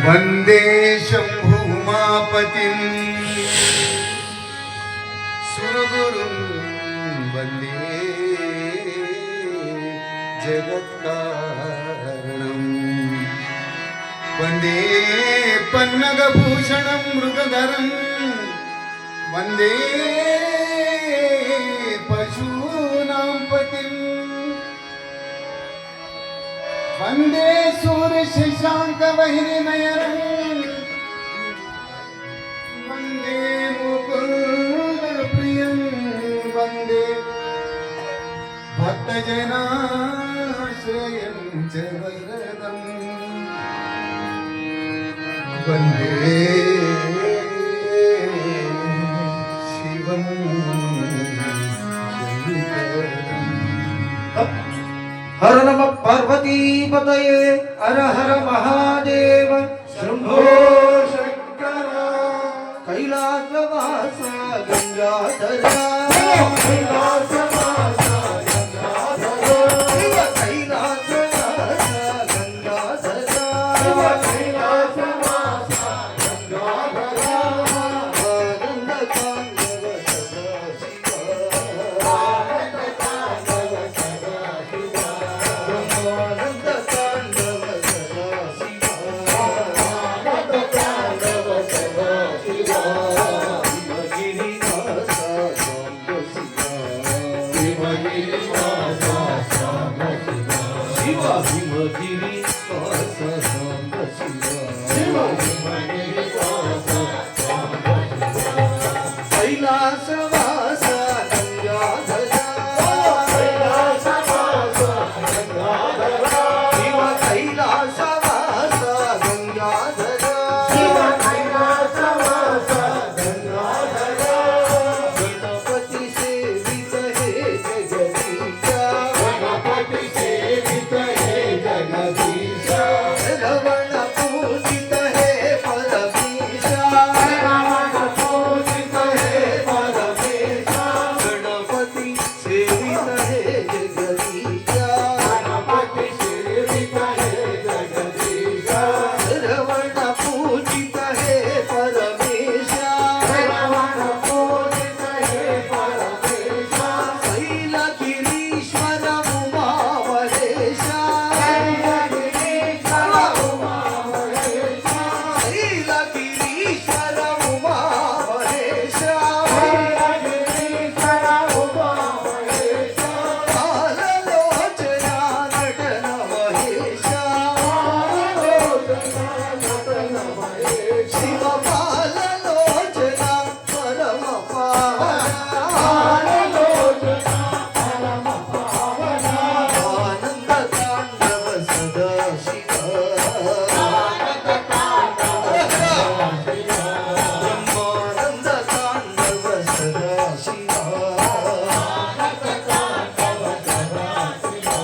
वंदे शंभु उमापतिं सुरगुरुं वंदे जगत्कारणं वंदे पन्नगभूषणं मृगधरं वंदे पशूनां पतिं वंदे सूर्यशशाङ्कवह्निनयनं वंदे मुकुन्दप्रियं वंदे भक्तजनाश्रयं च वरदम् वंदे शिवं शङ्करम्। हर नम पार्वती पतये हर हर महादेव शंभो शंकर कैलासवासा गंगाधरा कैलासवासा गंगाधरा कैलासवासा गंगाधरा